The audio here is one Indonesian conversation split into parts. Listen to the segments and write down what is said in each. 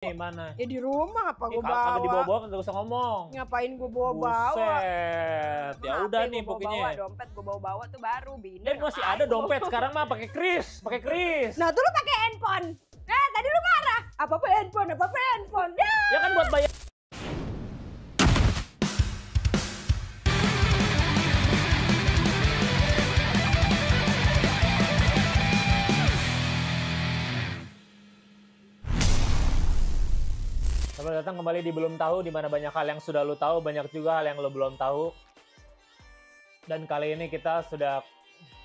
Mana? Ya di rumah apa gue bawa? Kagak dibawa-bawa, kagak usah ngomong. Ngapain gue bawa-bawa? Buset. Ya udah nih pokoknya. Dompet gue bawa-bawa tuh baru bini. Masih ada dompet sekarang mah pakai kris, Nah, tuh lu pakai handphone. Nah, tadi lu marah. Apa handphone? Ya kan buat bayar. Selamat datang kembali di Belum Tahu, di mana banyak hal yang sudah lu tahu, banyak juga hal yang lu belum tahu. Dan kali ini kita sudah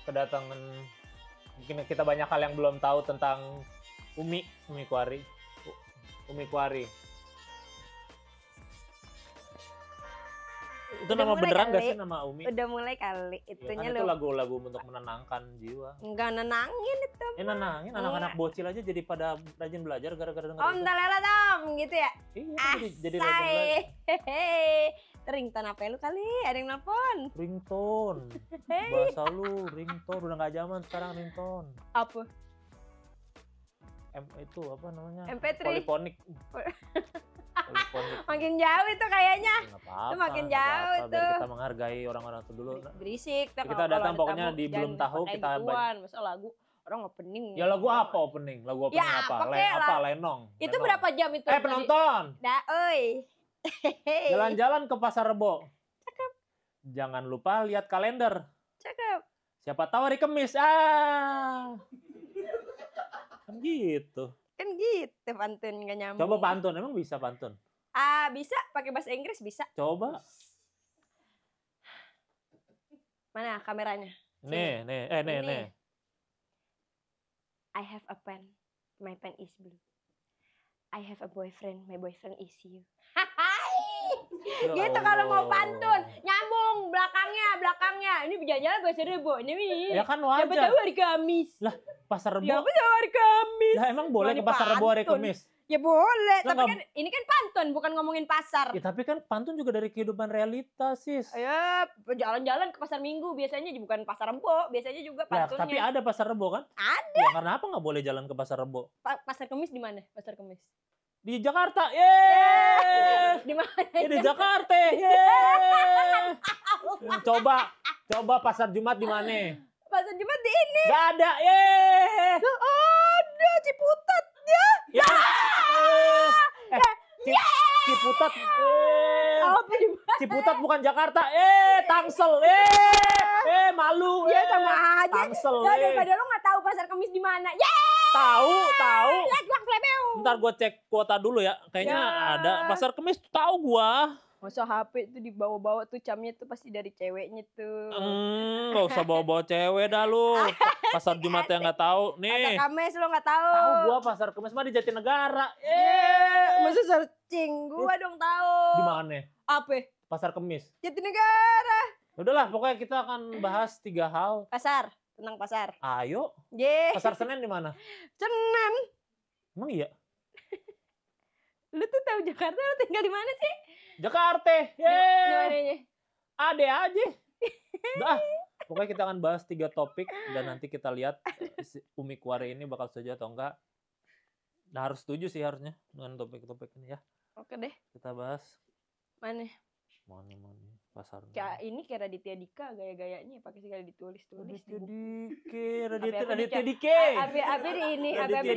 kedatangan, mungkin kita banyak hal yang belum tahu tentang Umi Kwari. Itu udah nama beneran kali. gak sih nama Umi? Udah mulai kali. Itunya ya kan itu lagu-lagu untuk menenangkan jiwa. Enggak nenangin itu. Nenangin, anak-anak bocil aja jadi pada rajin belajar gara-gara denger Om Dalela Tom, gitu ya? Iya, jadi rajin belajar. Itu ringtone apa lu kali? Ada yang nelfon? Ringtone. Bahasa lu, ringtone. Udah gak zaman sekarang ringtone. Apa? Itu apa namanya? MP3. Poliponik. Makin jauh itu kayaknya. Apa-apa, itu makin jauh itu. Biar kita menghargai orang-orang itu dulu. Berisik. Kita datang pokoknya di Belum Tahu kita masa lagu orang opening. Ya lagu apa opening? Lagu opening ya, apa? Lenong. Itu berapa jam itu? Penonton. Oi. Jalan-jalan ke Pasar Rebo. Cakep. Jangan lupa lihat kalender. Cakep. Siapa tahu hari Kamis. Kan gitu. Kan gitu pantun gak nyambung. Coba pantun, emang bisa pantun? Bisa, pakai bahasa Inggris bisa. Coba. Mana kameranya? Nih. I have a pen. My pen is blue. I have a boyfriend. My boyfriend is you. Gitu kalau mau pantun, nyambung belakangnya. Ini jalan bahasa Rebo. Ini ya kan wajar. Siapa tahu hari Kamis. Lah, Pasar Rebo. Siapa tahu hari Kamis. Lah emang boleh ke Pasar Rebo hari Kamis? Ya boleh, lah, tapi kan ini kan pantun, bukan ngomongin pasar. Ya tapi kan pantun juga dari kehidupan realita, sis. Ya, jalan-jalan ke Pasar Minggu biasanya, bukan Pasar Rebo, biasanya juga pantunnya. Ya, tapi ada Pasar Rebo kan? Ada. Ya karena apa nggak boleh jalan ke Pasar Rebo? Pasar Kemis di mana? Pasar Kemis. Di Jakarta. Yeay. Di mana? Ya, di Jakarta. Yeay. Coba Pasar Jumat di mana? Pasar Jumat di ini. Gak ada. Yeay. Ada Ciputat ya. Ciputat. Apa di mana? Ciputat bukan Jakarta. Tangsel. Malu. Ya sama aja. Tangsel. Ya daripada lo nggak tahu Pasar Kemis di mana. Tahu. Ntar gue cek kuota dulu ya. Kayaknya ada Pasar Kemis. Tahu gua. Masa HP tuh dibawa-bawa tuh camnya tuh pasti dari ceweknya tuh. Gak usah bawa-bawa cewek dah lu. Pasar Jumat yang nggak tahu nih. Pasar Kemis lo nggak tahu. Tahu gua Pasar Kemis mah di Jatinegara. Masa searching gua dong tahu. Di mana? Apa? Pasar Kemis. Jatinegara. Udahlah, pokoknya kita akan bahas 3 hal. Pasar, tentang pasar. Ayo. Pasar Senen di mana? Senen. Emang iya? Lu tuh tahu Jakarta, lu tinggal di mana sih? Jakarta. Di mananya? Ade aja. Dah. Pokoknya kita akan bahas 3 topik dan nanti kita lihat Umi Kwari ini bakal setuju atau enggak. Nah, harus setuju sih harusnya dengan topik-topik ini ya. Oke deh. Kita bahas. Mana pasar. Kayak ini kayak Raditya Dika gaya-gayanya pakai segala ditulis-tulis. Raditya Dika. Abi di ini, abi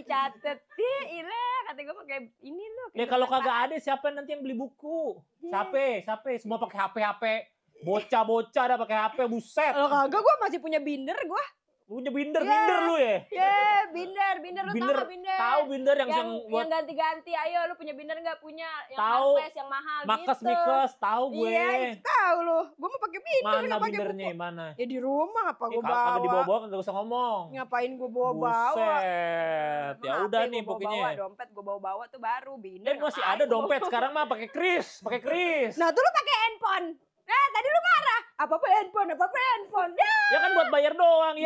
dicatat. Ilah, kata gue pakai ini loh. Ya kalau kagak ada siapa nanti yang beli buku? Siapa? Semua pakai HP. Bocah-bocah dah pakai HP, buset. Kalau kagak gue masih punya binder gue. Punya binder lu ya? Binder lu tahu binder? Tahu binder yang ganti-ganti. Ayo lu punya binder nggak? Punya yang tahu, Harvest yang mahal Makes gitu. Mikes, tahu gue. Iya, tahu lu. Gue mau pakai binder. Mana bindernya? Mana? Ya di rumah apa gue bawa? Kagak dibawa-bawa, kagak usah ngomong. Ngapain gue bawa-bawa? Buset. Ya udah nih pokoknya. Dompet gue bawa-bawa tuh baru binder. Masih ada dompet sekarang mah pakai kris. Nah, tuh lu pakai handphone. Nah, tadi lu marah. Apa handphone? Ya kan buat bayar doang.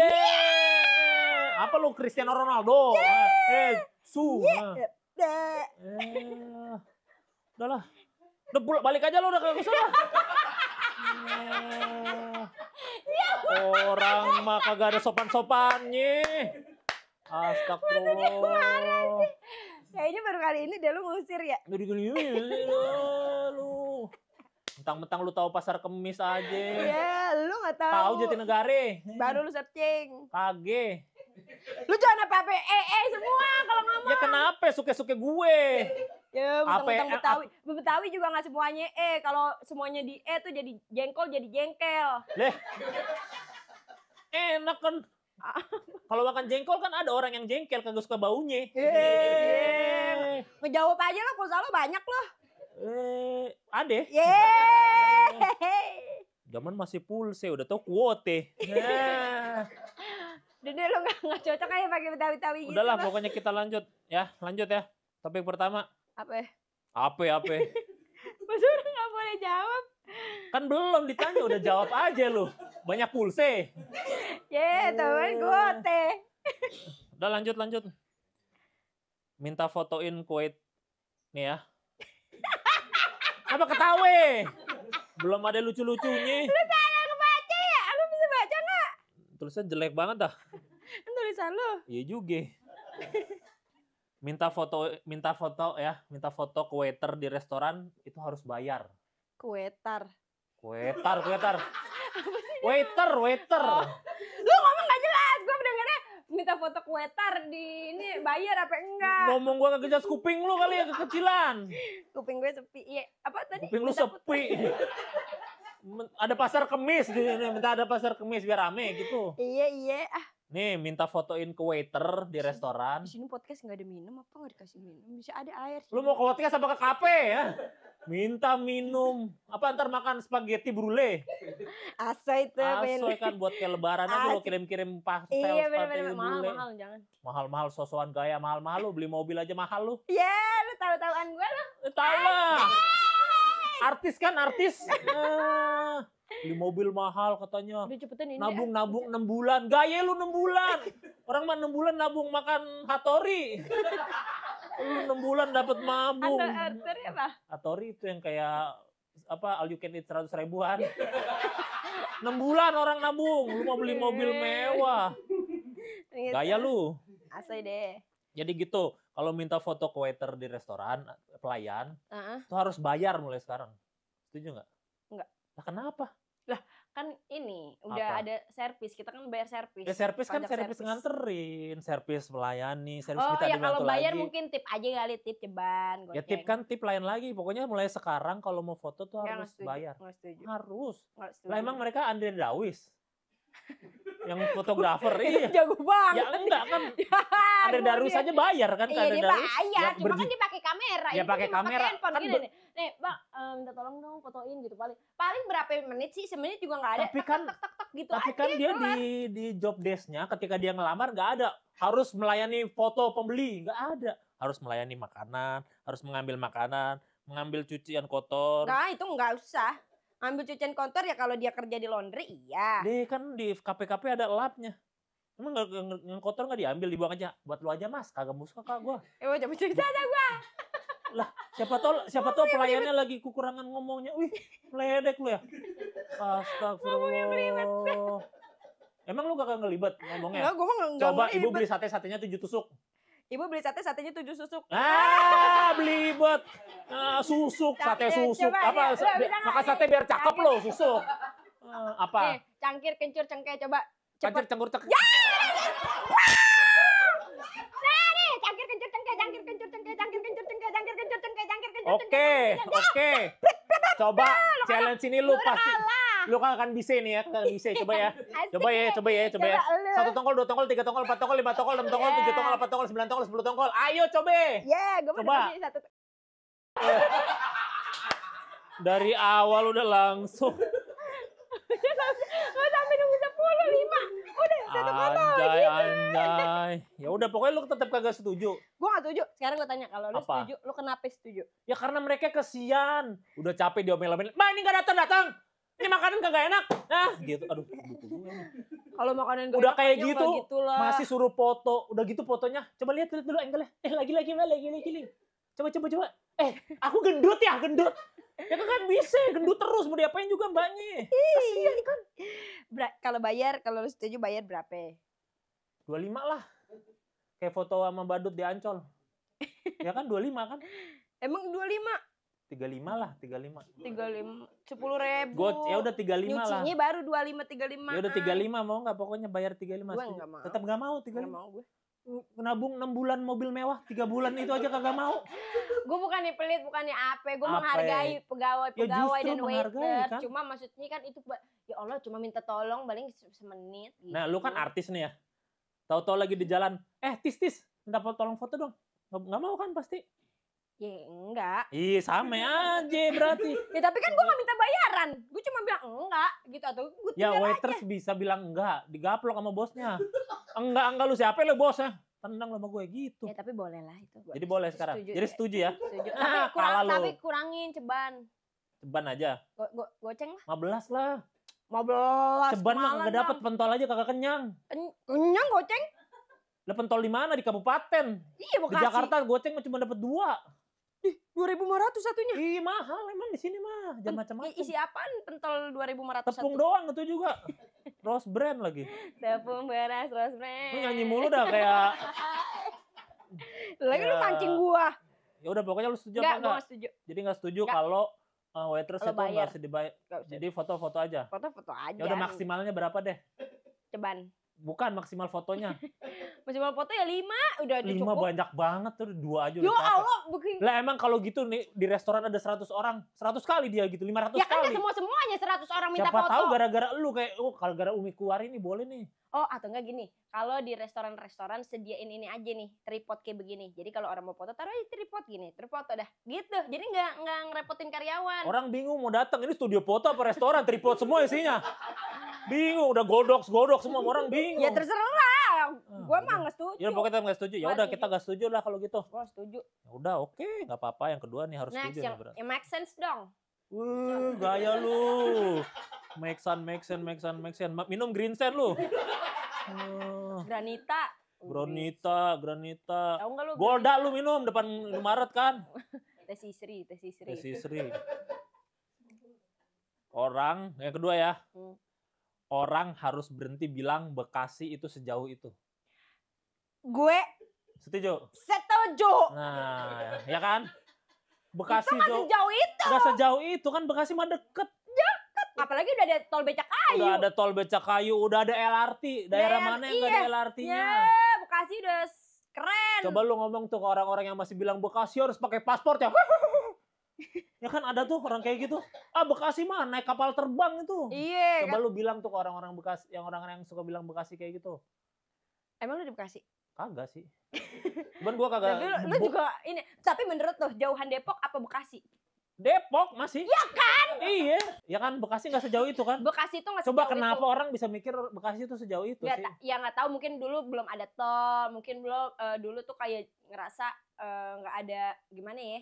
Apa lu Cristiano Ronaldo? Udahlah. Udah pulang balik aja lu udah kagak usah. Orang mah kagak ada sopan-sopannya. Astagfirullah. Kayaknya baru kali ini deh lu ngusir ya. Dari gini lu. Mentang-mentang lu tahu pasar Kemis aja. Iya, lu nggak tahu. Tahu Jatinegara. Baru lu searching. Kage. Lu jangan apa-apa semua kalau ngomong. Ya kenapa suke-suke gue? Ya mentang-mentang Betawi. Betawi juga nggak semuanya kalau semuanya di tuh jadi jengkol jadi jengkel. Leh. Enak kan. Kalau makan jengkol kan ada orang yang jengkel kagak suka baunya. Ngejawab aja lah, pulsa lo banyak loh. Ada. Zaman masih pulsa, udah tau kuote. Dede lo nggak cocok aja pakai Betawi-Betawi gitu. Udahlah, pokoknya kita lanjut ya. Topik pertama. Apa? Masa udah nggak boleh jawab? Kan belum ditanya, udah jawab aja lu. Banyak pulsa. Temen gue teh. Udah lanjut. Minta fotoin Kuwait. Nih ya. Apa ketawa? Belum ada lucu-lucunya. Lu salah kebaca ya? Lu bisa baca nggak? Tulisnya jelek banget dah. Tulisan lu. Iya juga. Minta foto ke waiter di restoran itu harus bayar. Kuetar. Waiter. Oh. Lu ngomong gak jelas, gue mendengarnya minta foto kuetar di ini bayar apa enggak? Ngomong gua kagak jelas, kuping lu kali ya kekecilan. Kuping gue sepi. Iya, apa tadi? Kuping lu sepi. Ada pasar Kemis minta ada pasar Kemis biar rame gitu. Iya. Nih, minta fotoin ke waiter di restoran. Di sini podcast nggak ada minum apa nggak dikasih minum? Bisa ada air. Lu mau ke podcast apa ke kafe ya? Minta minum. Apa ntar makan spaghetti brulee? Asoy tuh. Asoy kan buat kayak lebaran aja lo kirim-kirim pastel iya, spaghetti brulee. Mahal jangan. Mahal sosokan gaya mahal lu beli mobil aja mahal lu. Ya, lu tahu-tahuan gue lo. Tahu lah. Artis kan artis. Beli mobil mahal katanya. Udah cepetan ini. Nabung 6 bulan. Gaya lu 6 bulan. Orang mah 6 bulan nabung makan Hattori. Lu 6 bulan dapat mabung. Hattori apa? Hattori itu yang kayak apa all you can eat 100 ribuan. 6 bulan orang nabung. Lu mau beli mobil mewah. Gaya lu. Asoy deh. Jadi gitu. Kalau minta foto ke waiter di restoran, pelayan, itu harus bayar mulai sekarang. Setuju nggak? Enggak. Nah, kenapa? Lah, kan ini udah ada servis. Kita kan bayar servis. Ya servis kan servis nganterin, servis melayani, servis kita ya kalau bayar lagi. mungkin tip aja kali, tip ceban. Ya tip kan tip lain lagi. Pokoknya mulai sekarang kalau mau foto tuh harus bayar. Harus. Lah emang mereka Andre Dawis? Yang fotografer iya. Jago banget. Ya enggak kan. Andre Darwis aja bayar kan. Iya dia bayar, cuma kan dia pakai kamera. Ya pakai kamera. Kan gini nih, Bang, minta tolong dong fotoin gitu paling berapa menit sih? Semenit juga nggak ada. Tapi kan gitu tapi aja, kan dia di job desk-nya ketika dia ngelamar nggak ada harus melayani foto pembeli, nggak ada. Harus melayani makanan, harus mengambil makanan, mengambil cucian kotor. Nah, itu nggak usah. Ambil cucian kotor ya kalau dia kerja di laundry iya. Deh kan di KP-KP ada lapnya. Emang yang kotor nggak diambil, dibuang aja. Buat lu aja mas, kagak musuh kak gue. Coba cerita aja gue. Lah siapa tahu pelayannya lagi kekurangan ngomongnya. Wih meledek lu ya. Astagfirullah. Emang lu gak ngelibet ngomongnya? Enggak, gue mah enggak. Coba ibu beli satenya 7 tusuk. Ibu beli satenya 7 susuk. Belibet. Susuk, sate susuk. Apa? Makan sate biar cakep lo, susuk. Apa? Nih, cangkir, kencur, cengkeh, coba. Cangkir, cengkur, cengkeh. Ya! Nah, nih, cangkir, kencur, cengkeh, cangkir, kencur, cengkeh, cangkir, kencur, cengkeh, cangkir, kencur, cengkeh, cangkir, kencur, cengkeh. Oke. Coba challenge ini lu pasti. Lu kan akan bisa nih ya, coba ya. Coba ya. 1 tongkol, 2 tongkol, 3 tongkol, 4 tongkol, 5 tongkol, 6 tongkol, 7 tongkol, 8 tongkol, 9 tongkol, 10 tongkol. Ayo coba. Gue coba. Dari awal udah langsung. Gak sampai nunggu 10, 5. Udah 1 tongkol. Anjay. Ya udah pokoknya lu tetap kagak setuju. Gue gak setuju. Sekarang gue tanya, kalau lu setuju, lu kenapa setuju? Ya karena mereka kesian. Udah capek diomel-omelin. Mbak ini gak datang. Ini makanan kagak enak. Gitu. Aduh. Kalau makanan gak udah enak kayak gitu, masih suruh foto. Udah gitu fotonya. Coba lihat dulu angle-nya. Lagi. Coba. Aku gendut. Ya kan bisa gendut terus. Mau diapain juga mbaknya. Kasian kan. Kalau lu setuju bayar berapa? 25 lah. Kayak foto sama badut di Ancol. Ya kan 25 kan? Emang 25? 35 lah, 35. 35, 10.000. Ya udah 35 lah. Nyucinya baru 25, 35. Ya udah 35 mau nggak? Pokoknya bayar 35. Gue nggak mau. Tetap nggak mau 35. Nggak mau gue. Nabung 6 bulan mobil mewah, 3 bulan itu aja kagak mau. Gue bukannya pelit, bukannya apa. Gue Apa? menghargai pegawai-pegawai Ya, dan justru menghargai, waiter. kan? Cuma maksudnya kan itu, ya Allah cuma minta tolong paling semenit. Gitu. Nah, lu kan artis nih ya. Tahu-tahu lagi di jalan, tis, minta tolong foto dong. Nggak mau kan pasti? Ya enggak. Ih, sama aja berarti. Ya tapi kan gue gak minta bayaran. Gue cuma bilang enggak gitu atau gue Ya waiters bisa bilang enggak, digaplok sama bosnya. Enggak lu siapa lu bosnya? Tendang sama gue gitu. Ya tapi boleh lah itu. Jadi boleh sekarang. Jadi setuju ya? Setuju. Tapi kurangin ceban. Ceban aja. Goceng lah. 15 lah. 15. Ceban mah kagak dapat, pentol aja kagak kenyang. Kenyang goceng? Lah pentol di mana? Di kabupaten. Iya, Bekasi. Di Jakarta goceng cuma dapat 2. 2.500 satunya. Ih, mahal emang di sini mah. Jangan macam-macam. Isi apaan pentol 2.500 tepung satu? Doang itu juga. Rose brand lagi. Tepung beras rose brand. Lu nyanyi mulu dah kayak Lagi lu mancing gua. Ya udah pokoknya lu setuju Enggak, apa gua enggak? nggak setuju. Jadi enggak setuju kalau waitress Kalau itu enggak bayar. harus dibayar. Jadi foto-foto aja. Foto-foto aja. Ya udah maksimalnya berapa deh? Ceban. Bukan maksimal fotonya. Maksimal foto ya 5 udah 5 cukup. banyak banget tuh, 2 aja Ya udah capek. Allah, begini. Lah emang kalau gitu nih di restoran ada 100 orang, 100 kali dia gitu, 500 Ya kan kali. semua-semuanya 100 orang minta Siapa foto. tahu gara-gara lu kayak, kalau gara Umi Kuari nih boleh nih. Oh, atau enggak gini. Kalau di restoran-restoran sediain ini aja nih, tripod kayak begini. Jadi kalau orang mau foto taruh aja tripod gini, terfoto dah. Gitu. Jadi enggak ngerepotin karyawan. Orang bingung mau datang, ini studio foto apa restoran, tripod semua isinya. Bingung, udah godok semua orang bingung. Ya terserah. Gua mah enggak setuju. Ya pokoknya kita nggak setuju. Ya Nggak udah setuju. kita nggak setuju lah kalau gitu. Gua setuju. Ya udah oke, nggak apa-apa. Yang kedua nih harus Next setuju nih yang berarti. make sense dong. Gaya lu. Make sense. Minum green sand lu. Granita. Granita. Tahu enggak lu? Golda lu minum depan Indomaret kan? Teh Sisri. Sisri. Orang, yang kedua ya. Orang harus berhenti bilang Bekasi itu sejauh itu. Gue Setuju? setuju. Nah, ya kan? Bekasi Itu nggak sejauh itu. Nggak sejauh itu kan, Bekasi mah deket. Apalagi udah ada tol Becakayu. Udah ada tol Becakayu, udah ada LRT. Daerah mana yang nggak ada LRT-nya? Ya, Bekasi udah keren. Coba lu ngomong tuh ke orang-orang yang masih bilang Bekasi harus pakai paspor ya. Ya kan ada tuh orang kayak gitu. Bekasi mah naik kapal terbang itu. Iya. Coba lu bilang tuh ke orang-orang Bekasi, yang orang-orang yang suka bilang Bekasi kayak gitu. Emang lu di Bekasi? Kagak sih. Cuman gua kagak. Tapi lu juga ini. Tapi menurut tuh jauhan Depok apa Bekasi? Depok masih. Ya kan? Iya. Ya kan Bekasi nggak sejauh itu kan. Bekasi tuh nggak Coba sejauh kenapa itu. orang bisa mikir Bekasi itu sejauh itu Ya, sih? ya nggak tahu, mungkin dulu belum ada tol, mungkin belum dulu tuh kayak ngerasa nggak ada gimana ya,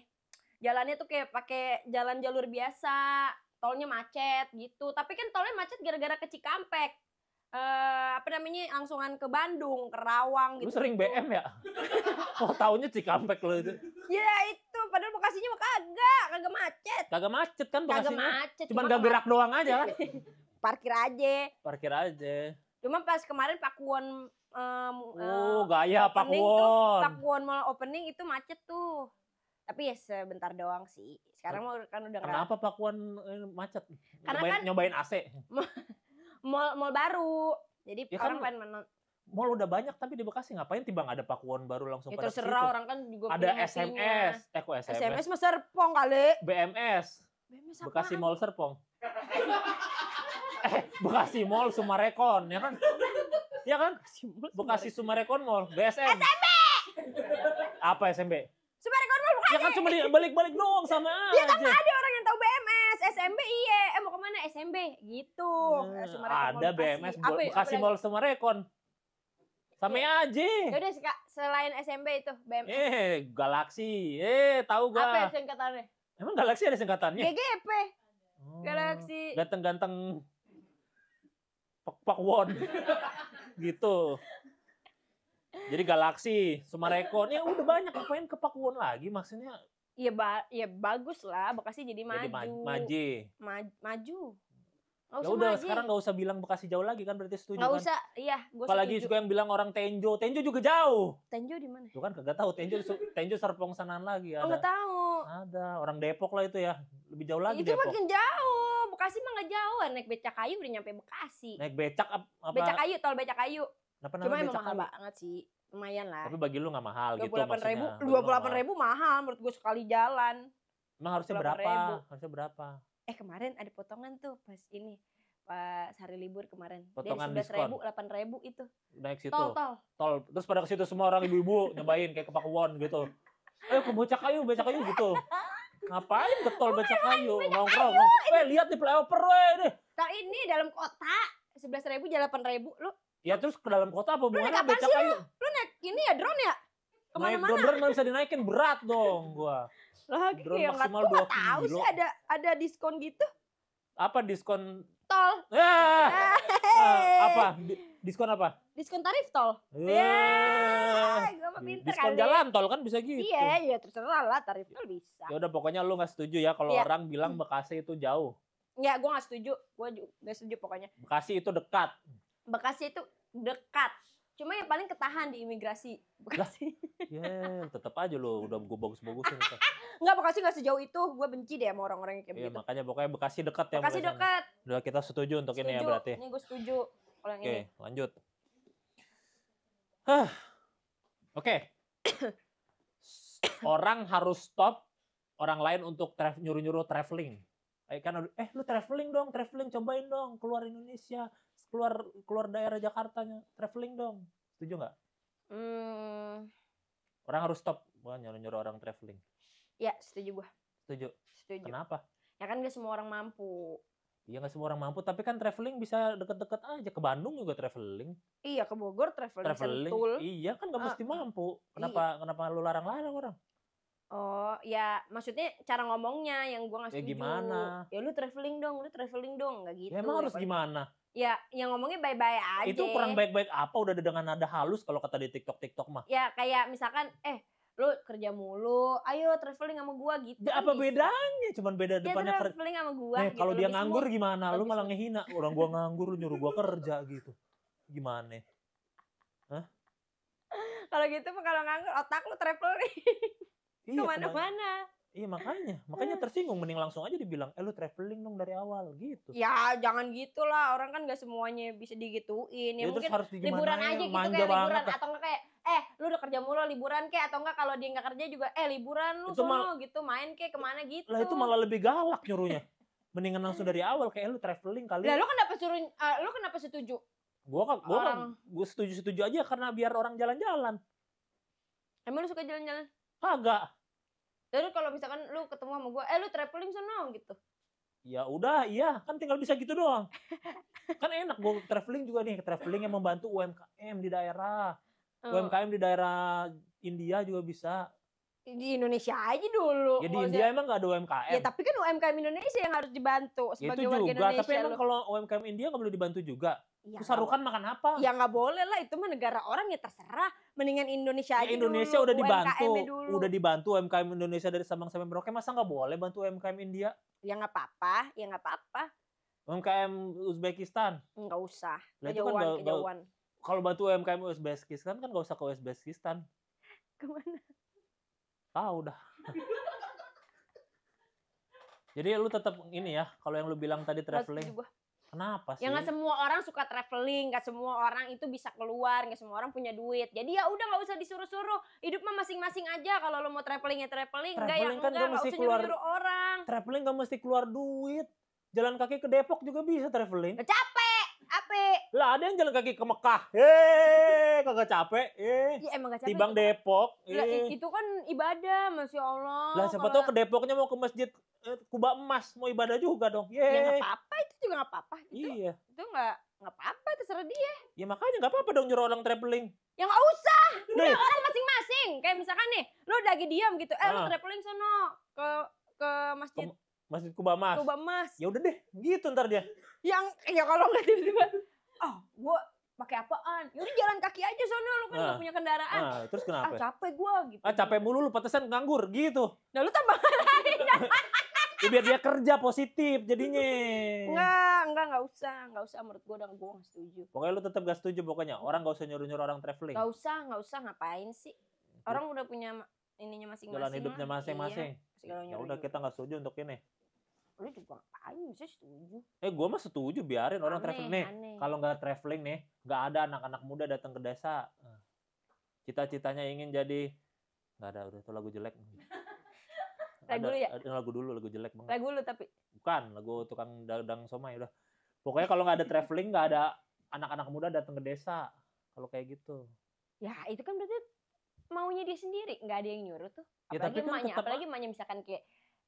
jalannya tuh kayak pakai jalan jalur biasa, tolnya macet gitu. Tapi kan tolnya macet gara-gara ke Cikampek, apa namanya, langsungan ke Bandung, ke Rawang Lu gitu. sering BM ya? Oh taunya Cikampek lo itu. Ya itu, padahal Bekasinya mah kagak macet. Kagak macet kan Kagak Bekasinya? macet. Cuman gak gerak doang aja kan? Parkir aja. Parkir aja. Cuma pas kemarin Pakuwon Gaya Pakuwon Mall opening itu macet tuh. Tapi ya sebentar doang sih. Sekarang mau kan udah nggak. Kenapa Pakuan macet? Karena Nyobain AC. Mall baru. Jadi Ya orang kan, pengen menonton. Mall udah banyak tapi di Bekasi ngapain tiba nggak ada Pakuan baru langsung Ya pada ke terserah, situ? orang kan juga Ada punya hatinya. SMS. Kok SMS? SMS mah Serpong kali. BMS. BMS Bekasi apaan? Mall Serpong. Bekasi Mall Sumarekon, ya kan? Ya kan? Bekasi Sumarekon Mall, BSM. SMB! Apa SMB? Sumarekon Mall bukan? Ya kan cuma balik-balik doang sama aja. Ya kan nggak ada orang yang tahu BMS. SMB iya. Mau kemana SMB? Gitu. Sumarekon Ada Mall BMS, Apa ya? Bekasi Mall Sumarekon. Sama aja. Ya udah selain SMB itu BMS. Galaxy. Tahu gak? Apa ya singkatannya? Emang Galaxy ada singkatannya? GGP. Galaxy. Ganteng-ganteng Pak Won. Gitu. Jadi Galaxy, Sumarekon, ya udah banyak, ngapain ke Pakuwon lagi maksudnya? Ya bagus lah, Bekasi jadi maju. Jadi maju. Maju. Nggak Ya usah udah, Maji. sekarang nggak usah bilang Bekasi jauh lagi kan, berarti setuju Nggak kan? usah, iya gue Apalagi setuju. suka yang bilang orang Tenjo juga jauh. Tenjo di mana? Lu kan kagak tahu Tenjo Serpong sanaan lagi Oh, nggak ada. tahu. Ada orang Depok lah itu ya. Lebih jauh lagi Itu Depok. makin jauh. Bekasi mah nggak jauh. Naik becakayu udah nyampe Bekasi. Naik becak apa? Becakayu, tol becakayu. Kenapa Cuma namanya emang becak mahal kali? banget sih. Lumayan lah. Tapi bagi lu nggak mahal gitu 28.000, maksudnya. Bagi lu nggak mahal. 28.000 mahal menurut gue sekali jalan. Emang harusnya 28.000. berapa? Harusnya berapa? Kemarin ada potongan tuh pas hari libur kemarin. Potongan Dari 11.000, 8.000 itu. Naik situ. Tol. Terus pada ke situ semua orang ibu-ibu nyobain kayak ke Pakuwon gitu. Ayo ke becakayu gitu. Ngapain ke tol becakayu? Nongkrong. Lihat nih flyover deh. Nah ini dalam kota 11.000 jalan 8.000 lu. Ya terus ke dalam kota apa hubungannya naik apaan sih becakayu? Lu naik ini ya drone ya? Naik Kemana-mana. drone nggak bisa dinaikin, berat dong gua. Lagi Drone ya nggak maksimal gua 2 nggak tahu kilo. sih ada diskon gitu. Apa diskon? Tol. Apa? Diskon apa? Diskon tarif tol. Gua mah pinter Diskon kali. jalan tol kan bisa gitu. Iya terserah lah tarif tol bisa. Ya udah pokoknya lu nggak setuju ya kalau Iya. orang bilang Bekasi itu jauh. Ya gua nggak setuju. Gua nggak setuju pokoknya. Bekasi itu dekat. Bekasi itu dekat. Cuma yang paling ketahan di imigrasi. Bekasi. Ya, tetap aja lu udah gue bagus-bagusin. Enggak, Bekasi nggak sejauh itu. Gue benci deh sama orang-orang yang kayak Iya, begitu. makanya pokoknya Bekasi dekat ya. Bekasi Bekasi. dekat. Udah kita setuju untuk ini ya Setuju. berarti. Ini gue setuju. Kalau yang Oke, ini. lanjut. Oke. Orang harus stop orang lain untuk nyuruh-nyuruh traveling. Kan lu traveling dong, cobain dong keluar Indonesia, keluar daerah Jakartanya, traveling dong. Setuju nggak? Orang harus stop nyuruh-nyuruh orang traveling. Ya, setuju gue. Setuju. Setuju. Kenapa? Ya kan gak semua orang mampu. Iya nggak semua orang mampu, tapi kan traveling bisa deket-deket aja. Ke Bandung juga traveling. Iya, ke Bogor traveling Sentul. Iya kan nggak mesti mampu. Kenapa lu larang-larang orang? Oh, ya maksudnya cara ngomongnya yang gue nggak Ya setuju. gimana? Ya lu traveling dong, nggak gitu. Ya emang harus pokoknya. gimana? Ya, yang ngomongnya bye-bye aja. Itu kurang baik-baik apa? Udah dengan nada halus kalau kata di TikTok mah. Ya kayak misalkan, lu kerja mulu, ayo traveling sama gua gitu. Ya, kan apa bisa. bedanya? Cuman beda Ya depannya kerja. traveling sama gua gitu. Kalau dia lebih nganggur smooth. gimana? Lu Lebih malah smooth. ngehina. Orang gua nganggur lu nyuruh gua kerja gitu. Gimana? Kalau gitu mah kalau nganggur otak lu traveling Iya, kemana-mana. Iya makanya tersinggung, mending langsung aja dibilang, lu traveling dong dari awal gitu. Ya jangan gitulah, orang kan gak semuanya bisa digituin. Ya Ya, terus mungkin harus liburan aja gitu manja kayak liburan banget. atau enggak kayak lu udah kerja mulu liburan kayak atau enggak kalau dia nggak kerja juga liburan lu Itu sono gitu main kayak kemana gitu. Lah itu malah lebih galak nyuruhnya. Mendingan langsung dari awal kayak lu traveling kali. Lah lu kenapa setuju? Gua setuju aja karena biar orang jalan-jalan. Emang lu suka jalan-jalan? Kagak. Lalu kalau misalkan lu ketemu sama gua, lu traveling sono gitu. Ya udah, iya, kan tinggal bisa gitu doang. Kan enak gua traveling juga nih, traveling yang membantu UMKM di daerah. UMKM di daerah India juga bisa. Di Indonesia aja dulu. Ya di India emang gak ada UMKM. Ya tapi kan UMKM Indonesia yang harus dibantu Ya, sebagai itu warga juga, Indonesia. tapi emang kalau UMKM India nggak boleh dibantu juga. ya, Terus Sarukan makan apa? Ya nggak boleh lah, itu mah negara orang ya terserah. Mendingan Indonesia Ya, aja Indonesia dulu, udah dibantu, UMKM-nya dulu. udah dibantu UMKM Indonesia dari Sabang sampai Merauke, masa nggak boleh bantu UMKM India? Ya nggak apa-apa. UMKM Uzbekistan, Nggak usah. Lah, itu kan Kejauhan. kalau bantu UMKM Uzbekistan kan nggak usah ke Uzbekistan. Kemana? Tahu dah. Jadi lu tetap ini ya, kalau yang lu bilang tadi traveling. Kenapa sih? Ya nggak semua orang suka traveling, nggak semua orang itu bisa keluar, nggak semua orang punya duit. Jadi ya udah nggak usah disuruh-suruh. Hidup mah masing-masing aja. Kalau lo mau traveling ya traveling, enggak ya Traveling kan enggak. nggak Nggak mesti usah keluar. nyuruh orang. Traveling nggak mesti keluar duit. Jalan kaki ke Depok juga bisa traveling. Capek, apa? Lah ada yang jalan kaki ke Mekah. Kagak capek. Ya emang gak capek. Tibang Depok. Lah, itu kan ibadah, Masya Allah. Lah siapa tahu ke Depoknya mau ke masjid Kuba Emas, mau ibadah juga dong. Ya nggak apa-apa, itu juga nggak apa-apa. Iya. Itu nggak apa-apa, terserah dia. Ya makanya nggak apa-apa dong nyuruh orang traveling. Ya nggak usah. Nih. Udah orang masing-masing. Kayak misalkan nih, lu lagi diam gitu. Lu Ah. traveling sono ke masjid Masjid Kuba Emas. Kuba Emas. Ya udah deh, gitu ntar dia. Yang ya kalau nggak tiba-tiba, gua pakai apaan? Ya udah jalan kaki aja sono, lu kan nggak punya kendaraan. Terus kenapa? Capek gua gitu. Capek mulu lu, pantesan nganggur gitu. Nah lu tambah lain. Ya, biar dia kerja positif jadinya. Enggak usah menurut gue nggak setuju. Pokoknya lu tetap gak setuju pokoknya. Orang gak usah nyuruh-nyuruh orang traveling. Nggak usah ngapain sih? Orang udah punya ininya masing-masing. Jalan hidupnya lah. masing-masing. Iya, Ya udah kita gak setuju untuk ini. Lu juga ngapain bisa setuju? Gue mah setuju biarin orang Aneh, traveling nih. aneh. Kalau nggak traveling nih, nggak ada anak-anak muda datang ke desa. Cita-citanya ingin jadi, nggak ada, udah itu lagu jelek. Lagu lu ya? Ada lagu dulu, lagu jelek banget. Lagu lu tapi. Bukan, lagu tukang dadang somai udah. Pokoknya kalau nggak ada traveling, nggak ada anak-anak muda datang ke desa. Kalau kayak gitu. Ya itu kan berarti maunya dia sendiri, nggak ada yang nyuruh tuh. Ya, Apalagi tapi kan emaknya, tetap- apalagi emaknya misalkan kayak,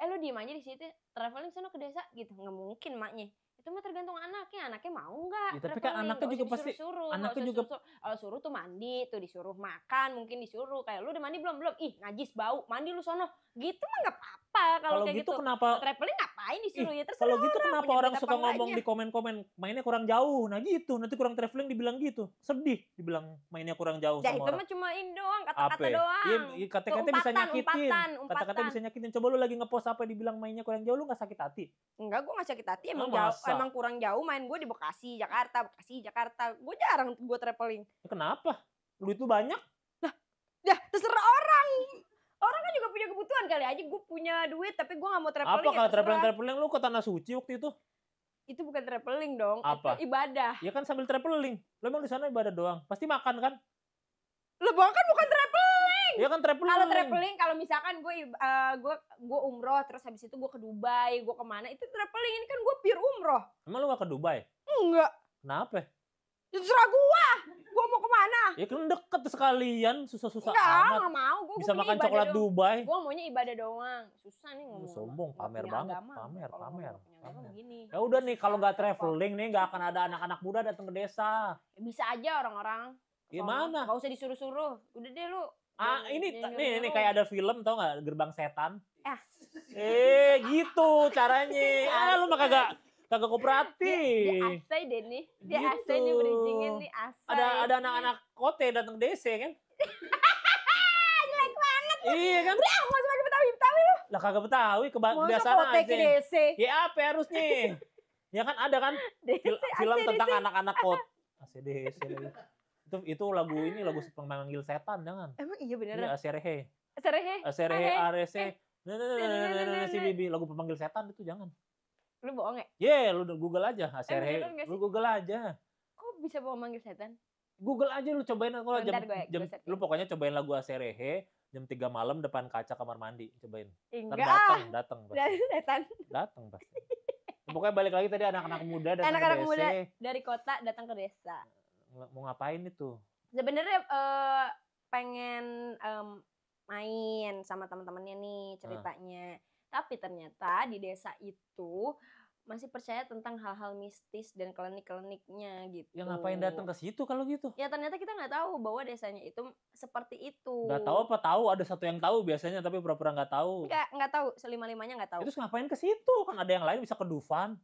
lu diem aja di situ, traveling sono ke desa gitu, nggak mungkin emaknya. Itu mah tergantung anaknya mau nggak? Ya, tapi kan anaknya juga pasti- anaknya juga- kalau suruh tuh mandi, tuh disuruh makan, mungkin disuruh kayak lu udah mandi belum? Ih najis bau, mandi lu sono. Gitu mah nggak apa-apa kalau kayak gitu. kenapa? Traveling ngapain disuruh ya terserah. Kalau gitu kenapa punya orang duit suka apa ngomong enggaknya. di komen-komen mainnya kurang jauh? Nah gitu, nanti kurang traveling dibilang gitu. Sedih dibilang mainnya kurang jauh Ya sama itu orang. mah cuma ini doang, kata-kata Apa? doang. Iya, kata-kata bisa Umpatan, nyakitin. umpatan. Kata-kata bisa nyakitin. Coba lu lagi ngepost apa dibilang mainnya kurang jauh, lu gak sakit hati? Enggak, gue gak sakit hati, emang Oh, jauh, masa? emang kurang jauh main gue di Bekasi, Jakarta. Gue jarang gue traveling. Ya, kenapa? Duit lu banyak? Dah, terserah orang. Orang kan juga punya kebutuhan kali aja. Gue punya duit tapi gue gak mau traveling. Apa ya kalau terserah. traveling lu ke Tanah Suci waktu itu? Itu bukan traveling dong, Apa? itu ibadah. Ya kan sambil traveling. Lu emang di sana ibadah doang. Pasti makan kan? Lo kan bukan traveling. Ya kan traveling. Kalau traveling, kalau misalkan gue umroh, terus habis itu gue ke Dubai, gue kemana, itu traveling. Ini kan gue pure umroh. Emang lu gak ke Dubai? Enggak. Kenapa? Ya terserah gue mau kemana. Ya kan deket sekalian, susah-susah Enggak, amat. gak mau. Gue Bisa makan coklat Dubai. Gue maunya ibadah doang. Susah nih ngomong. Sombong, Nggak pamer punya banget. agama. Pamer, Kalau pamer. nggak punya agama pamer. begini. Ya udah nih, kalau nggak traveling nih nggak akan ada anak-anak muda datang ke desa. Bisa aja orang-orang. Gimana? Gak usah disuruh-suruh. Udah deh lu. Ini Jangan nih nyuruh-nyuruh. kayak ada film tau nggak, Gerbang Setan. Ah. Gitu caranya. Lu mah kagak Dia kooperatif. asai deh nih. Dia Gitu. asai nih bridgingnya nih asai. Ada anak-anak kote datang desa kan? Jelek banget. Iya kan? Udah, gak usah pakai Betawi lu. Lah kagak Betawi, Masa kebiasaan kote ke aja. DC. Ya apa harusnya? Ya kan ada kan film AC/DC. tentang anak-anak kot. ACDC lagi. Itu lagu pemanggil setan jangan. Emang iya Iya beneran. Aserehe. Serehe. Arese. Si Bibi lagu pemanggil setan itu jangan. Lu bohong ya? Lu Google aja Aserehe. beneran nggak sih? Lu Google aja. Kok bisa bawa manggil setan? Google aja lu cobain kalau Bentar gue searching. lu pokoknya cobain lagu Aserehe jam 3 malam depan kaca kamar mandi, cobain. Ntar Enggak. datang pasti. Dari setan. Datang pasti. Pokoknya balik lagi tadi anak-anak muda datang Anak-anak ke muda desa. dari kota datang ke desa. Mau ngapain itu? Sebenarnya pengen main sama teman-temannya nih ceritanya. Tapi ternyata di desa itu masih percaya tentang hal-hal mistis dan klinik-kliniknya gitu. Ya ngapain datang ke situ kalau gitu? Ya ternyata kita nggak tahu bahwa desanya itu seperti itu. Nggak tahu apa tahu, ada satu yang tahu biasanya tapi pura-pura nggak tahu. Nggak tahu, selima-limanya nggak tahu. Terus ngapain ke situ? Kan ada yang lain bisa ke Dufan.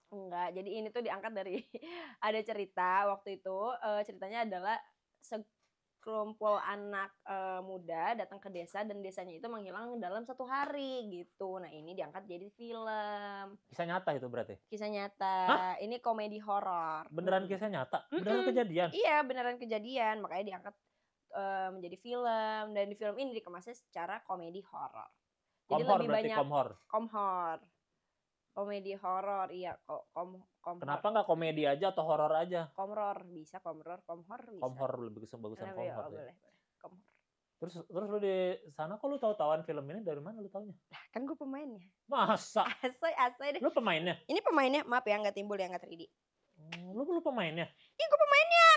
Enggak, jadi ini tuh diangkat dari ada cerita waktu itu ceritanya adalah sekelompok anak muda datang ke desa dan desanya itu menghilang dalam 1 hari gitu. Nah ini diangkat jadi film. Kisah nyata itu berarti? Kisah nyata. Ini komedi horor. Beneran kisah nyata? Beneran kejadian? Iya beneran kejadian, makanya diangkat menjadi film dan di film ini dikemasnya secara komedi horor. Jadi Komhor lebih berarti banyak komhor. komedi horor, iya komhor. Kenapa nggak komedi aja atau horor aja? Komror bisa, komhor bisa. Komhor lebih bagusan Lebih, komhor. Ya. boleh. Komhor. Terus lu di sana kok lu tahu-tahuan film ini dari mana lu taunya? Lah, kan gue pemainnya. Masa? Asai deh. Lu pemainnya? Ini pemainnya, maaf ya nggak timbul ya nggak 3D. Lu pemainnya? Iya gue pemainnya.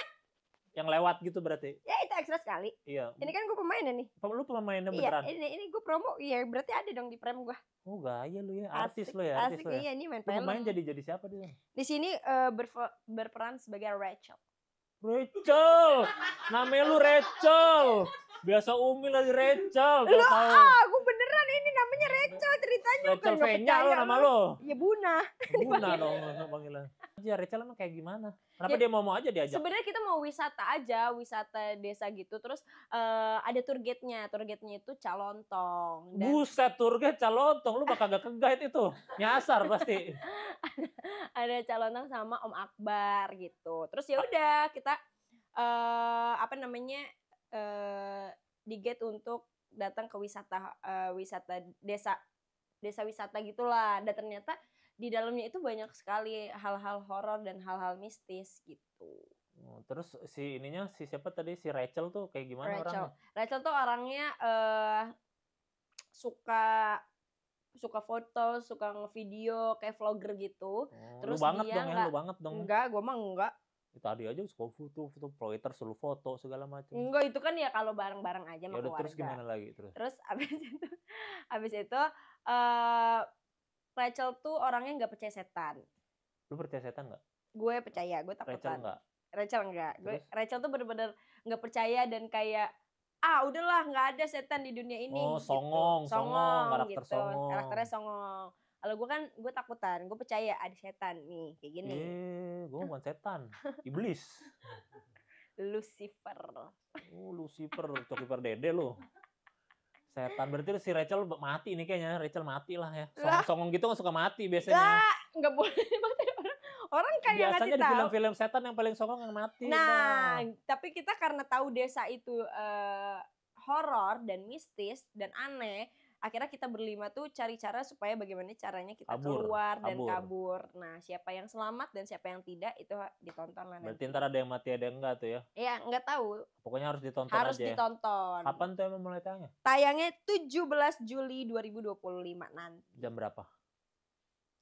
Yang lewat gitu berarti? Ya itu ekstra sekali. Iya. Ini kan gue pemainnya nih. Lu pemainnya Iya, beneran? ini gue promo. Iya berarti ada dong di frame gue. Oh gaya lu ya, artis lu ya, artis Asik lu ya. iya ini main Lu film. pemain jadi siapa dia? Di sini berperan sebagai Rachel. Rachel, namanya lu Rachel. Biasa Umi lagi Rachel, Lu tahu. aku beneran ini namanya Rachel ceritanya. Rachel Venya lu nama lu. Ya Buna. Buna dong panggilan. aja. Rachel emang kayak gimana? Kenapa Ya, dia mau aja diajak? sebenarnya kita mau wisata aja, wisata desa gitu. Terus ada tour guide-nya. Tour guide-nya itu Calontong dan Buset, tour guide Calontong, lu bakal gak ke-guide itu. Nyasar pasti. ada Calontong sama Om Akbar gitu. Terus ya udah kita apa namanya di guide untuk datang ke wisata desa wisata gitulah. Dan ternyata di dalamnya itu banyak sekali hal-hal horor dan hal-hal mistis gitu. Terus si siapa tadi, si Rachel tuh kayak gimana orangnya? Rachel tuh orangnya suka foto, suka ngevideo kayak vlogger gitu. Lu Terus banget dia dong ya, nggak, lu banget dong. enggak, gue mah enggak. Tadi aja suka foto, Reuters selalu foto segala macam. Enggak, itu kan ya kalau bareng-bareng aja sama Ya udah, keluarga. terus gimana lagi terus? Terus abis itu Rachel tuh orangnya nggak percaya setan. Lu percaya setan nggak? Gue percaya, gue takutan. Rachel nggak? Rachel enggak. Terus? Rachel tuh bener-bener nggak percaya dan kayak udahlah nggak ada setan di dunia ini. Oh, gitu. songong, karakter gitu. songong. Karakternya songong. Kalau gue kan gue takutan, gue percaya ada setan nih kayak gini. Gue bukan setan, iblis. Lucifer. Lucifer, Coki Pardede lu. Setan, berarti si Rachel mati nih kayaknya. Rachel mati lah ya. Songong gitu gak suka mati biasanya. Nggak boleh mati orang kayak biasanya ngasih di tahu. film-film setan yang paling songong yang mati. Nah, tapi kita karena tahu desa itu horor dan mistis dan aneh, akhirnya kita berlima tuh cari cara supaya bagaimana caranya kita keluar dan kabur. Nah, siapa yang selamat dan siapa yang tidak itu ditonton lah. Berarti ntar ada yang mati ada yang enggak tuh ya? Iya, enggak tahu. Pokoknya harus ditonton harus aja. Ditonton. Kapan tuh emang mulai tayangnya? Tayangnya 17 Juli 2025 nanti. Jam berapa?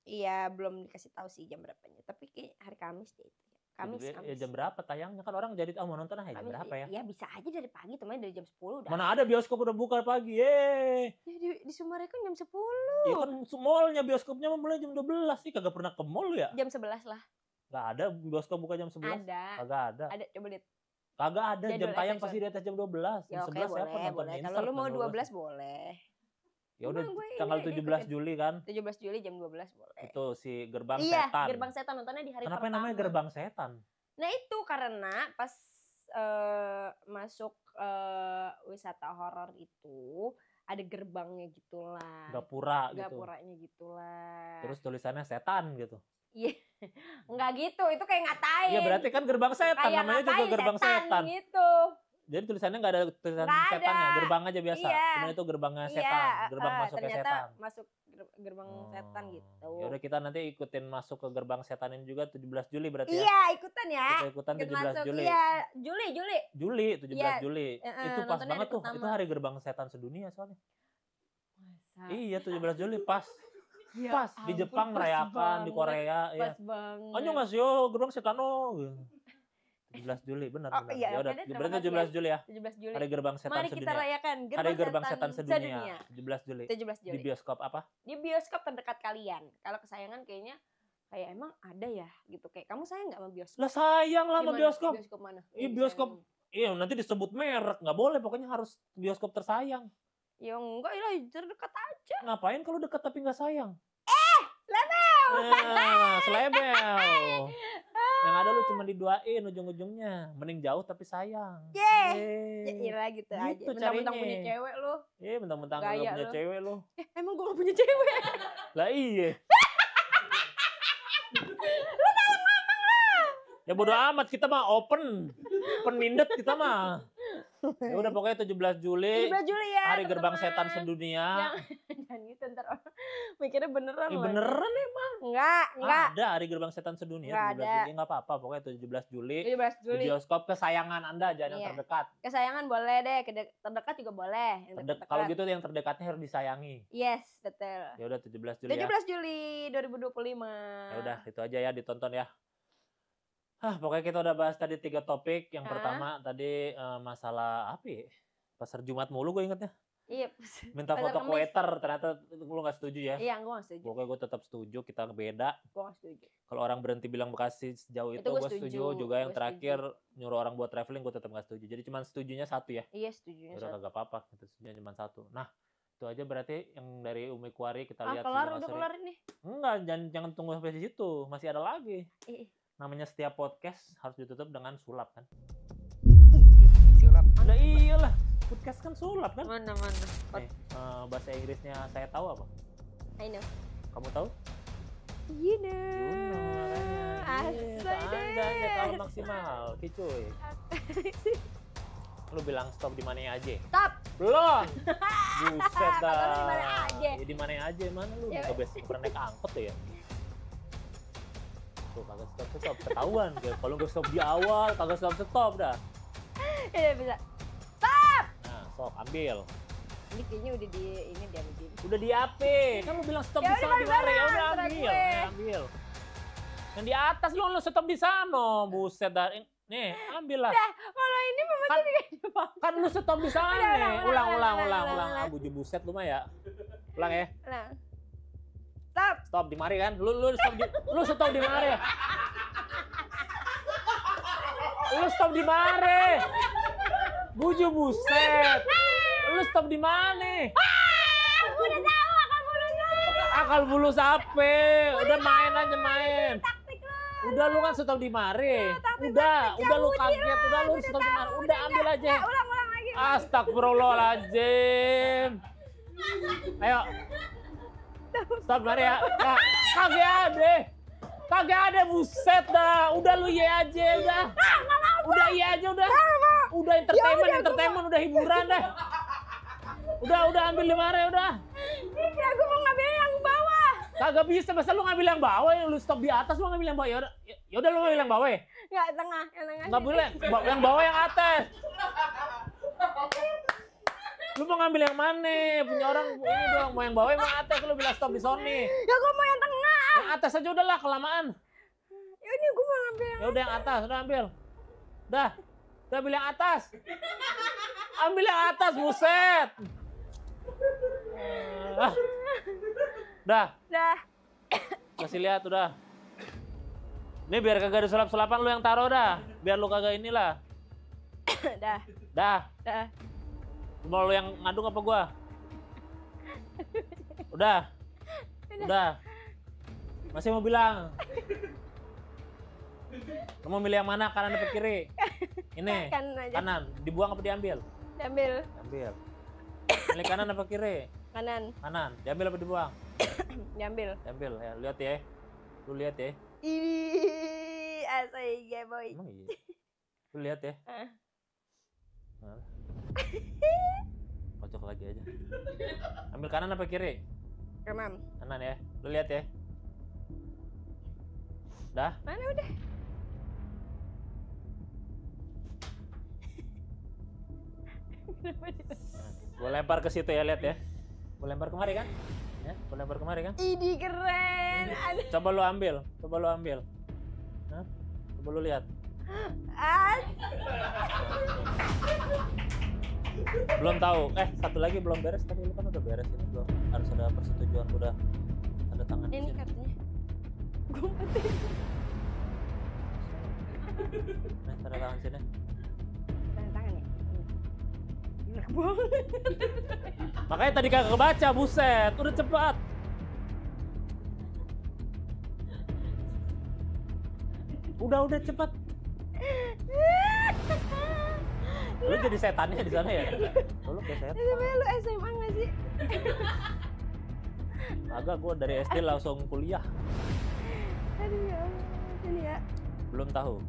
Iya, belum dikasih tahu sih jam berapanya. Tapi kayak hari Kamis deh itu. Kamis. Ya jam berapa tayangnya? Kan orang jadi mau nonton jam berapa ya? Ya bisa aja dari pagi, teman dari jam 10 udah. Mana ada bioskop udah buka pagi. Ya, di Sumarekon kan jam 10. Ya kan mallnya bioskopnya mulai jam 12 sih. Kagak pernah ke mall ya? Jam 11 lah. Gak ada bioskop buka jam 11? Ada. Kagak ada. Ada, coba lihat. Kagak ada, jam tayang pasti di atas jam 12. Ya, jam 11 boleh, siapa nonton boleh. Kalau lu mau 12 boleh. Ya udah tanggal 17 Juli kan? 17 Juli jam 12 boleh. Itu si Gerbang Setan. Setan. Gerbang Setan nontonnya di hari Kenapa pertama. namanya Gerbang Setan? Nah itu karena pas masuk wisata horor itu ada gerbangnya gitulah. Gapuranya gitulah. Terus tulisannya setan gitu. Iya. Enggak gitu, itu kayak ngatain. Iya berarti kan gerbang setan, kayak namanya juga gerbang setan. Gitu. Jadi tulisannya nggak ada tulisan setannya, gerbang aja biasa. Iya. Cuma itu gerbangnya setan, gerbang masuknya setan. Masuk gerbang setan gitu. Ya udah kita nanti ikutin masuk ke gerbang setan ini juga 17 Juli berarti ya. Iya, ikutan ya. Kita ikutan 17 masuk, Juli. Iya, Juli 17 Juli. Itu pas banget tuh. Itu hari gerbang setan sedunia soalnya. Masa? Iya, 17 Juli pas. Ya, pas di Jepang merayakan, di Korea pas banget. Anyo Mas yo gerbang setan 17 Juli benar. Iya, ya udah, berarti 17 Juli ya. 17 Juli. Hari gerbang setan Mari sedunia. kita rayakan Hari gerbang setan sedunia. 17 Juli. 17 Juli. Di bioskop apa? Di bioskop terdekat kalian. Kalau kesayangan kayaknya kayak emang ada ya gitu, kayak kamu sayang nggak sama bioskop? Lah sayang lah sama bioskop. Bioskop mana? Iya bioskop. Iya nanti disebut merek nggak boleh, pokoknya harus bioskop tersayang. Ya enggak lah, terdekat aja. Ngapain kalau dekat tapi nggak sayang? Selebel. Selebel. Yang ada lu cuma diduain ujung-ujungnya. Mending jauh tapi sayang. Ya iyalah gitu aja. Mentang-mentang punya cewek lu. Iya, mentang-mentang lu punya cewek lu. Emang gua gak punya cewek? Lah iya. Lu salah ngomong lah. Ya bodo amat, kita mah open mindet kita mah. Ya udah pokoknya 17 Juli. 17 Juli ya. Hari gerbang setan sedunia. Jangan gitu ntar orang mikirnya beneran loh. Beneran emang. Enggak. Ada hari gerbang setan sedunia. Enggak 17 ada. Juli enggak apa-apa, pokoknya 17 Juli. 17 Juli. Di bioskop kesayangan Anda jangan yang terdekat. Kesayangan boleh deh, terdekat juga boleh. Kalau gitu yang terdekatnya harus disayangi. Yes, betul. Ya udah 17 Juli 17 Juli 2025. Ya udah, itu aja ya ditonton ya. Pokoknya kita udah bahas tadi 3 topik. Yang pertama tadi masalah apa ya? Pasar Jumat mulu gue ingetnya. Iya. Minta foto ke waiter, ternyata lu gak setuju ya? Iya, gue gak setuju. Pokoknya gue tetap setuju, kita beda. Gue gak setuju. Kalau orang berhenti bilang Bekasi sejauh itu gue setuju. Juga yang terakhir nyuruh orang buat traveling gue tetap gak setuju. Jadi cuma setujunya 1 ya? Iya, setujunya 1. Udah kagak apa-apa, setujunya cuma 1. Nah, Itu aja berarti yang dari Umi Kuari kita lihat kelar, sudah udah seri. kelar ini. Enggak, jangan tunggu sampai di situ. Masih ada lagi. Ih, Namanya setiap podcast harus ditutup dengan sulap kan. sulap. Udah iyalah. Podcast kan sulap kan. Mana? Nih, bahasa Inggrisnya saya tahu apa? I know. Kamu tahu? You know. Asal deh. Kalau maksimal, kicuy. Lu bilang stop di mana aja? Stop. Belum. Buset dah. Kalau di mana aja? Ya, di mana aja? Mana lu? Ya, Pernah naik angkot tuh ya? Tuh kagak stop ketahuan. Kalau nggak stop di awal, kagak stop dah. Ya bisa. Nah, sok ambil. Ini kayaknya udah di ini dia begini. Udah di AP. Kan lu bilang stop Ya di sana di mana? Ya udah terserah ambil. gue. Ambil. Yang di atas lu stop di sana. Buset dah. Nih, ambil lah. Kalau ini mama Kan- jadi kayak Jepang. Kan lu stop di sana. Ulang. Ah, buju buset lu mah ya. Ulang ya. Nah. Stop. Stop di mari kan? Lu stop di mari. Lu stop di mari. Buju buset. Lu stop di mana? Aku udah tahu akal bulunya. Akal bulus apa? Udah main aja main. Taktik lu. Udah lu kan stop di mari. Udah lu kaget, udah lu stop di mari. Udah ambil aja. Ulang lagi. Astagfirullahaladzim. Ayo. Stop mari ya. Nah, kagak ada buset dah. Udah lu ye aja udah. Udah iya aja udah. Udah entertainment, udah hiburan dah. Udah ambil di mari udah. Ya gue mau ngambil yang bawah. Kagak bisa, masa lu ngambil yang bawah ya, lu stop di atas lu ngambil yang bawah. Ya udah lu ngambil yang bawah ya. Enggak, tengah, yang tengah. Enggak boleh, yang bawah yang atas. Lu mau ngambil yang mana? Punya orang ini doang, mau yang bawah yang atas, lu bilang stop di Sony. Ya gue mau yang tengah. Yang atas aja udahlah, kelamaan. Ya ini gue mau ngambil yang Ya udah yang atas, udah ambil. Udah ambil yang atas. Ambil yang atas, buset. Udah. Kasih lihat udah. Ini biar kagak ada sulap-sulapan lu yang taruh dah. Biar lu kagak inilah. Dah. Mau lu yang ngaduk apa gua? Udah. Masih mau bilang. Lu mau milih yang mana? Kanan atau kiri? Ini. Kanan. Dibuang apa diambil? Diambil. Milih kanan apa kiri? Kanan. Diambil apa dibuang? Diambil. Ya, lihat ya. Lu lihat ya. Ih, asai boy. Emang iya. Lu lihat ya. Nah. Kocok lagi aja. Ambil kanan apa kiri? Kanan. Kanan ya. Lu lihat ya. Dah. Mana udah? Gue lempar ke situ ya, lihat ya. Gue lempar kemari kan? Ya, gue lempar kemari kan? Ini keren. Coba lu ambil. Hah? Coba lu lihat. Belum tahu. Satu lagi belum beres, tapi lu kan udah beres ini belum. Harus ada persetujuan, udah tanda tangan di Ini sini. kartunya. Gue umpetin. Nih, tanda tangan sini. Tanda tangan ya? Enak banget. Makanya tadi kagak kebaca, buset. Udah cepat. Udah cepat. Lu jadi setannya di sana ya? Lu kayak setan. Lu SMA nggak sih? Agak, gue dari SD langsung kuliah. Aduh ya Allah. Ini ya. Belum tahu.